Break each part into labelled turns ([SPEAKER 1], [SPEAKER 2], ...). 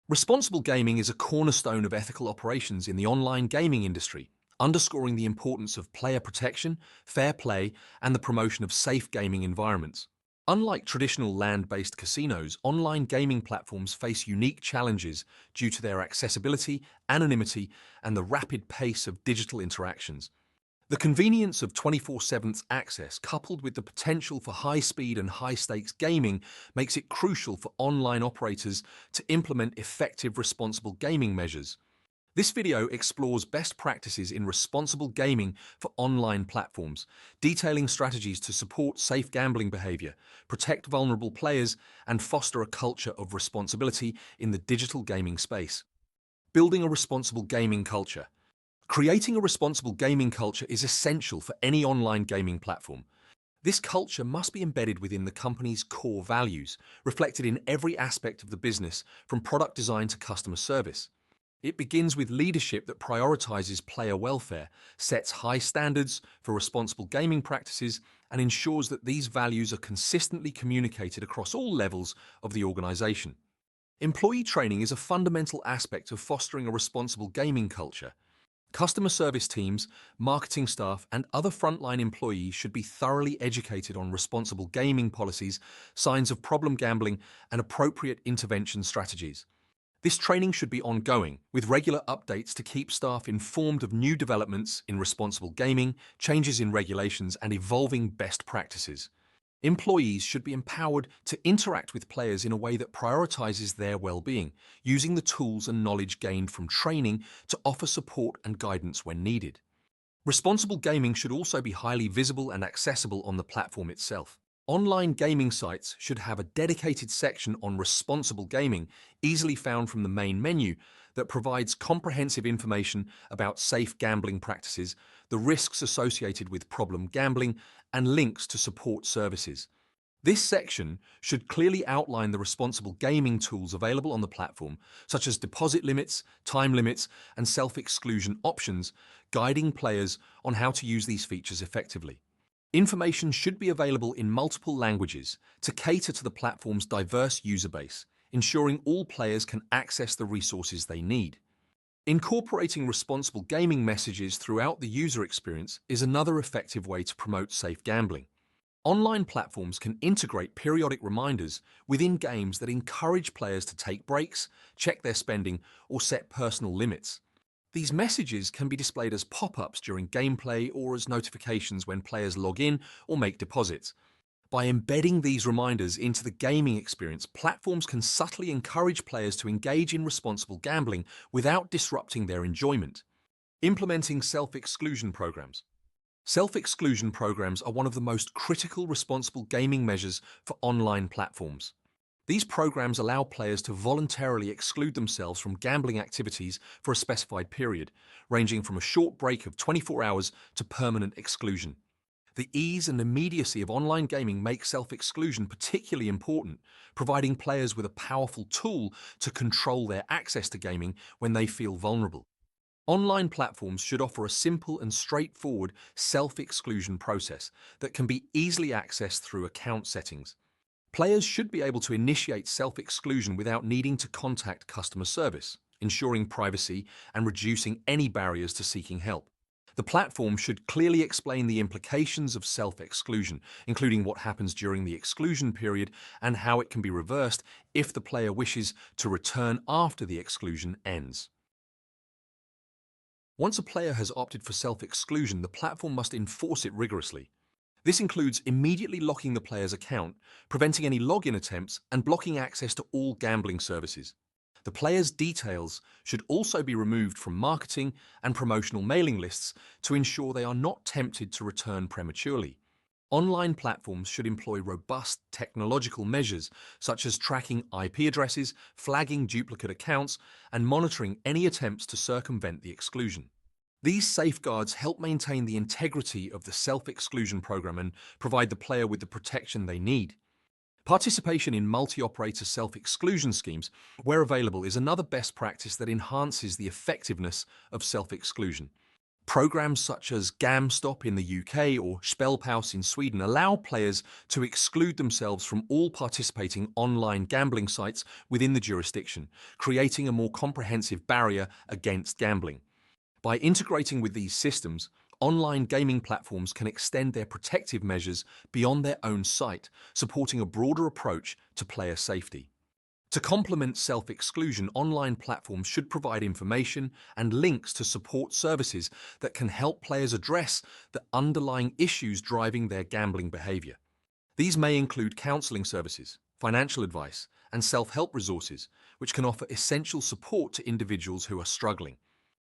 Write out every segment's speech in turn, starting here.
[SPEAKER 1] Responsible gaming is a cornerstone of ethical operations in the online gaming industry, underscoring the importance of player protection, fair play, and the promotion of safe gaming environments. Unlike traditional land-based casinos, online gaming platforms face unique challenges due to their accessibility, anonymity, and the rapid pace of digital interactions. The convenience of 24/7 access, coupled with the potential for high-speed and high-stakes gaming, makes it crucial for online operators to implement effective responsible gaming measures. This video explores best practices in responsible gaming for online platforms, detailing strategies to support safe gambling behavior, protect vulnerable players, and foster a culture of responsibility in the digital gaming space. Building a responsible gaming culture. Creating a responsible gaming culture is essential for any online gaming platform. This culture must be embedded within the company's core values, reflected in every aspect of the business, from product design to customer service. It begins with leadership that prioritizes player welfare, sets high standards for responsible gaming practices, and ensures that these values are consistently communicated across all levels of the organization. Employee training is a fundamental aspect of fostering a responsible gaming culture. Customer service teams, marketing staff, and other frontline employees should be thoroughly educated on responsible gaming policies, signs of problem gambling, and appropriate intervention strategies. This training should be ongoing, with regular updates to keep staff informed of new developments in responsible gaming, changes in regulations, and evolving best practices. Employees should be empowered to interact with players in a way that prioritizes their well-being, using the tools and knowledge gained from training to offer support and guidance when needed. Responsible gaming should also be highly visible and accessible on the platform itself. Online gaming sites should have a dedicated section on responsible gaming, easily found from the main menu, that provides comprehensive information about safe gambling practices, the risks associated with problem gambling, and links to support services. This section should clearly outline the responsible gaming tools available on the platform, such as deposit limits, time limits, and self-exclusion options, guiding players on how to use these features effectively. Information should be available in multiple languages to cater to the platform's diverse user base, ensuring all players can access the resources they need. Incorporating responsible gaming messages throughout the user experience is another effective way to promote safe gambling. Online platforms can integrate periodic reminders within games that encourage players to take breaks, check their spending, or set personal limits. These messages can be displayed as pop-ups during gameplay or as notifications when players log in or make deposits. By embedding these reminders into the gaming experience, platforms can subtly encourage players to engage in responsible gambling without disrupting their enjoyment. Implementing self-exclusion programs. Self-exclusion programs are one of the most critical responsible gaming measures for online platforms. These programs allow players to voluntarily exclude themselves from gambling activities for a specified period, ranging from a short break of 24 hours to permanent exclusion. The ease and immediacy of online gaming make self-exclusion particularly important, providing players with a powerful tool to control their access to gaming when they feel vulnerable. Online platforms should offer a simple and straightforward self-exclusion process that can be easily accessed through account settings. Players should be able to initiate self-exclusion without needing to contact customer service, ensuring privacy and reducing any barriers to seeking help. The platform should clearly explain the implications of self-exclusion, including what happens during the exclusion period and how it can be reversed if the player wishes to return after the exclusion ends. Once a player has opted for self-exclusion, the platform must enforce it rigorously. This includes immediately locking the player's account, preventing any login attempts, and blocking access to all gambling services. The player's details should also be removed from marketing and promotional mailing lists to ensure they are not tempted to return prematurely. Online platforms should employ robust technological measures such as tracking IP addresses, flagging duplicate accounts, and monitoring any attempts to circumvent the exclusion. These safeguards help maintain the integrity of the self-exclusion program and provide the player with the protection they need. Participation in multi-operator self-exclusion schemes, where available, is another best practice that enhances the effectiveness of self-exclusion. Programs such as GamStop in the UK or Spelpaus in Sweden allow players to exclude themselves from all participating online gambling sites within the jurisdiction, creating a more comprehensive barrier against gambling. By integrating with these systems, online gaming platforms can extend their protective measures beyond their own site, supporting a broader approach to player safety. To complement self-exclusion, online platforms should provide information and links to support services that can help players address the underlying issues driving their gambling behavior. These may include counseling services, financial advice, and self-help resources, which can offer essential support to individuals who are struggling.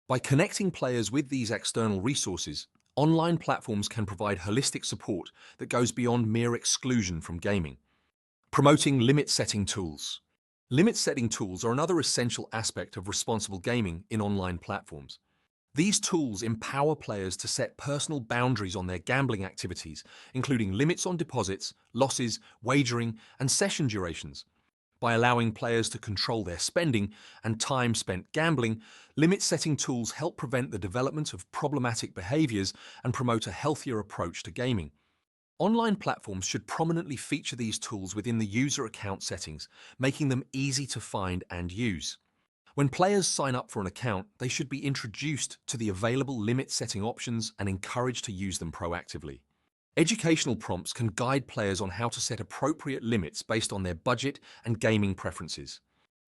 [SPEAKER 1] By connecting players with these external resources, online platforms can provide holistic support that goes beyond mere exclusion from gaming. Promoting limit-setting tools. Limit-setting tools are another essential aspect of responsible gaming in online platforms. These tools empower players to set personal boundaries on their gambling activities, including limits on deposits, losses, wagering, and session durations. By allowing players to control their spending and time spent gambling, limit-setting tools help prevent the development of problematic behaviors and promote a healthier approach to gaming. Online platforms should prominently feature these tools within the user account settings, making them easy to find and use. When players sign up for an account, they should be introduced to the available limit-setting options and encouraged to use them proactively. Educational prompts can guide players on how to set appropriate limits based on their budget and gaming preferences.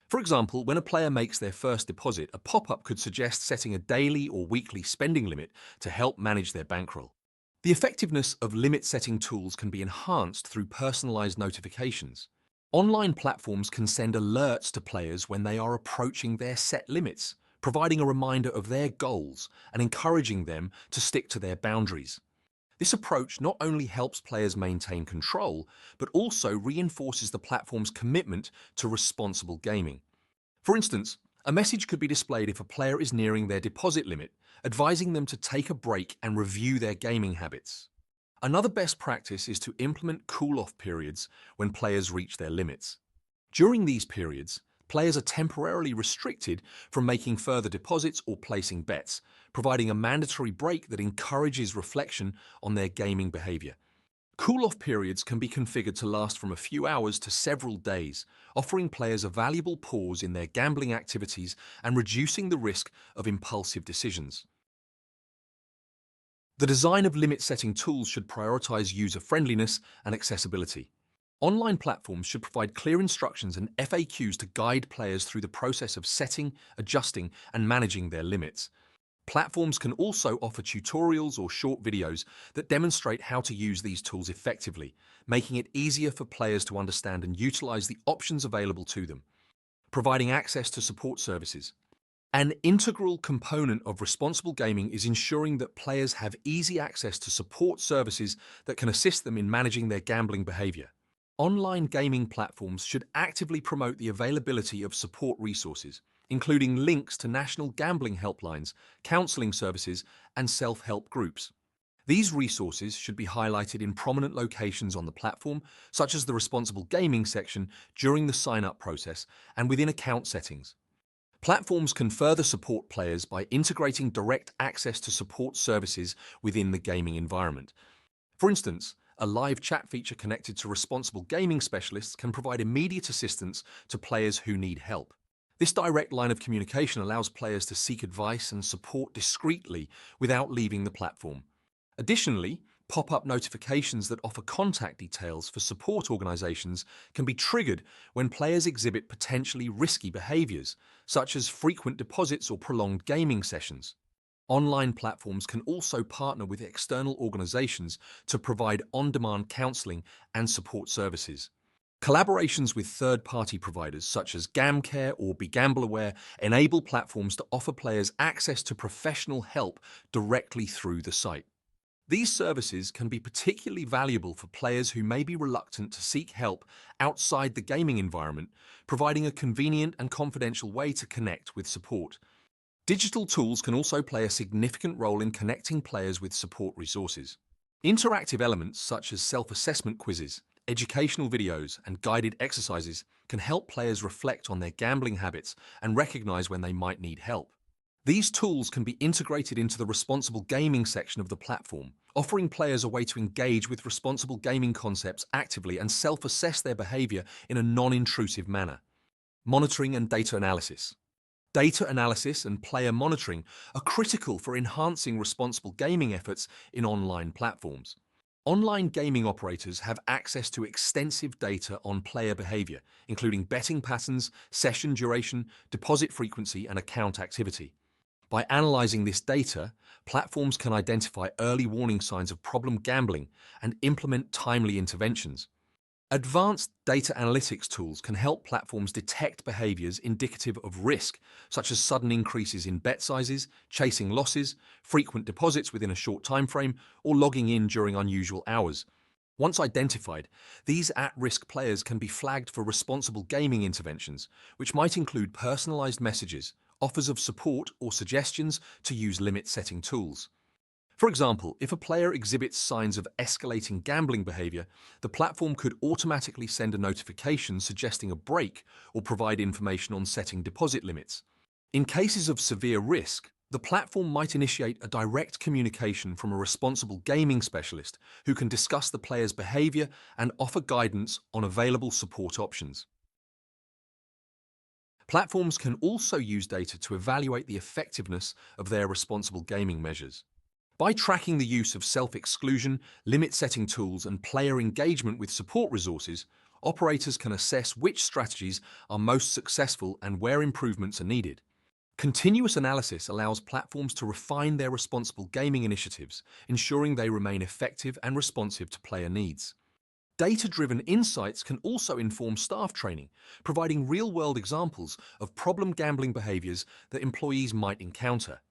[SPEAKER 1] For example, when a player makes their first deposit, a pop-up could suggest setting a daily or weekly spending limit to help manage their bankroll. The effectiveness of limit-setting tools can be enhanced through personalized notifications. Online platforms can send alerts to players when they are approaching their set limits, providing a reminder of their goals and encouraging them to stick to their boundaries. This approach not only helps players maintain control, but also reinforces the platform's commitment to responsible gaming. For instance, a message could be displayed if a player is nearing their deposit limit, advising them to take a break and review their gaming habits. Another best practice is to implement cool-off periods when players reach their limits. During these periods, players are temporarily restricted from making further deposits or placing bets, providing a mandatory break that encourages reflection on their gaming behavior. Cool-off periods can be configured to last from a few hours to several days, offering players a valuable pause in their gambling activities and reducing the risk of impulsive decisions. The design of limit-setting tools should prioritize user-friendliness and accessibility. Online platforms should provide clear instructions and FAQs to guide players through the process of setting, adjusting, and managing their limits. Platforms can also offer tutorials or short videos that demonstrate how to use these tools effectively, making it easier for players to understand and utilize the options available to them. Providing access to support services. An integral component of responsible gaming is ensuring that players have easy access to support services that can assist them in managing their gambling behavior. Online gaming platforms should actively promote the availability of support resources, including links to national gambling helplines, counseling services, and self-help groups. These resources should be highlighted in prominent locations on the platform, such as the responsible gaming section during the sign-up process and within account settings. Platforms can further support players by integrating direct access to support services within the gaming environment. For instance, a live chat feature connected to responsible gaming specialists can provide immediate assistance to players who need help. This direct line of communication allows players to seek advice and support discreetly without leaving the platform. Additionally, pop-up notifications that offer contact details for support organizations can be triggered when players exhibit potentially risky behaviors, such as frequent deposits or prolonged gaming sessions. Online platforms can also partner with external organizations to provide on-demand counseling and support services. Collaborations with third-party providers such as GamCare or BeGambleAware enable platforms to offer players access to professional help directly through the site. These services can be particularly valuable for players who may be reluctant to seek help outside the gaming environment, providing a convenient and confidential way to connect with support. Digital tools can also play a significant role in connecting players with support resources. Interactive elements such as self-assessment quizzes, educational videos, and guided exercises can help players reflect on their gambling habits and recognize when they might need help. These tools can be integrated into the responsible gaming section of the platform, offering players a way to engage with responsible gaming concepts actively and self-assess their behavior in a non-intrusive manner. Monitoring and data analysis. Data analysis and player monitoring are critical for enhancing responsible gaming efforts in online platforms. Online gaming operators have access to extensive data on player behavior, including betting patterns, session duration, deposit frequency, and account activity. By analyzing this data, platforms can identify early warning signs of problem gambling and implement timely interventions. Advanced data analytics tools can help platforms detect behaviors indicative of risk, such as sudden increases in bet sizes, chasing losses, frequent deposits within a short time frame, or logging in during unusual hours. Once identified, these at-risk players can be flagged for responsible gaming interventions, which might include personalized messages, offers of support, or suggestions to use limit-setting tools. For example, if a player exhibits signs of escalating gambling behavior, the platform could automatically send a notification suggesting a break or provide information on setting deposit limits. In cases of severe risk, the platform might initiate a direct communication from a responsible gaming specialist who can discuss the player's behavior and offer guidance on available support options. Platforms can also use data to evaluate the effectiveness of their responsible gaming measures. By tracking the use of self-exclusion, limit-setting tools, and player engagement with support resources, operators can assess which strategies are most successful and where improvements are needed. Continuous analysis allows platforms to refine their responsible gaming initiatives, ensuring they remain effective and responsive to player needs. Data-driven insights can also inform staff training, providing real-world examples of problem gambling behaviors that employees might encounter.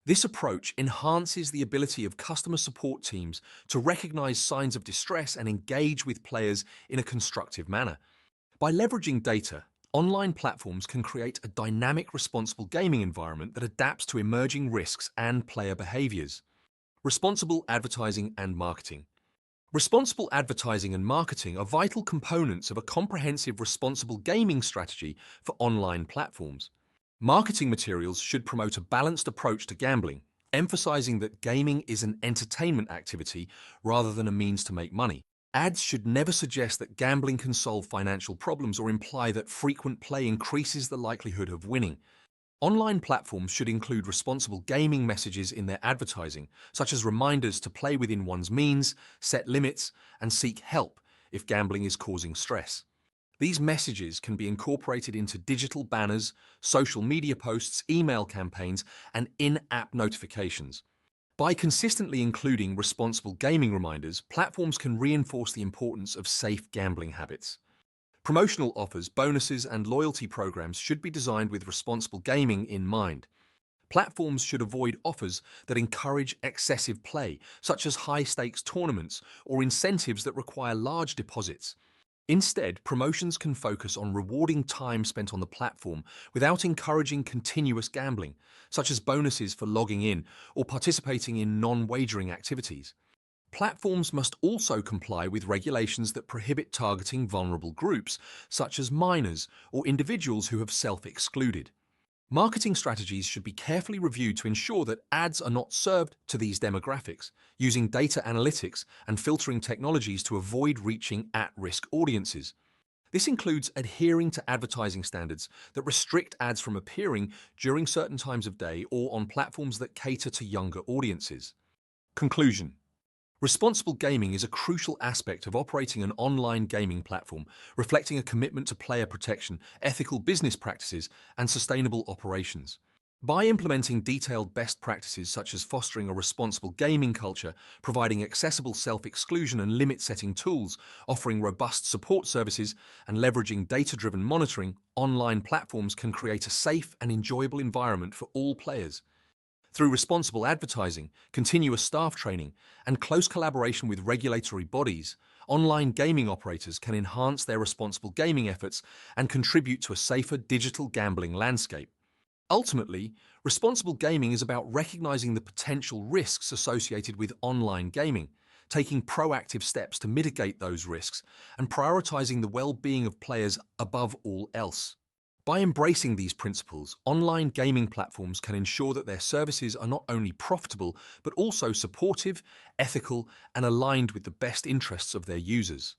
[SPEAKER 1] This approach enhances the ability of customer support teams to recognize signs of distress and engage with players in a constructive manner. By leveraging data, online platforms can create a dynamic, responsible gaming environment that adapts to emerging risks and player behaviors. Responsible advertising and marketing. Responsible advertising and marketing are vital components of a comprehensive responsible gaming strategy for online platforms. Marketing materials should promote a balanced approach to gambling, emphasizing that gaming is an entertainment activity rather than a means to make money. Ads should never suggest that gambling can solve financial problems or imply that frequent play increases the likelihood of winning. Online platforms should include responsible gaming messages in their advertising, such as reminders to play within one's means, set limits, and seek help if gambling is causing stress. These messages can be incorporated into digital banners, social media posts, email campaigns, and in-app notifications. By consistently including responsible gaming reminders, platforms can reinforce the importance of safe gambling habits. Promotional offers, bonuses, and loyalty programs should be designed with responsible gaming in mind. Platforms should avoid offers that encourage excessive play, such as high-stakes tournaments or incentives that require large deposits. Instead, promotions can focus on rewarding time spent on the platform without encouraging continuous gambling, such as bonuses for logging in or participating in non-wagering activities. Platforms must also comply with regulations that prohibit targeting vulnerable groups, such as minors or individuals who have self-excluded. Marketing strategies should be carefully reviewed to ensure that ads are not served to these demographics, using data analytics and filtering technologies to avoid reaching at-risk audiences. This includes adhering to advertising standards that restrict ads from appearing during certain times of day or on platforms that cater to younger audiences. Conclusion. Responsible gaming is a crucial aspect of operating an online gaming platform, reflecting a commitment to player protection, ethical business practices, and sustainable operations. By implementing detailed best practices such as fostering a responsible gaming culture, providing accessible self-exclusion and limit-setting tools, offering robust support services, and leveraging data-driven monitoring, online platforms can create a safe and enjoyable environment for all players. Through responsible advertising, continuous staff training, and close collaboration with regulatory bodies, online gaming operators can enhance their responsible gaming efforts and contribute to a safer digital gambling landscape. Ultimately, responsible gaming is about recognizing the potential risks associated with online gaming, taking proactive steps to mitigate those risks, and prioritizing the well-being of players above all else. By embracing these principles, online gaming platforms can ensure that their services are not only profitable, but also supportive, ethical, and aligned with the best interests of their users.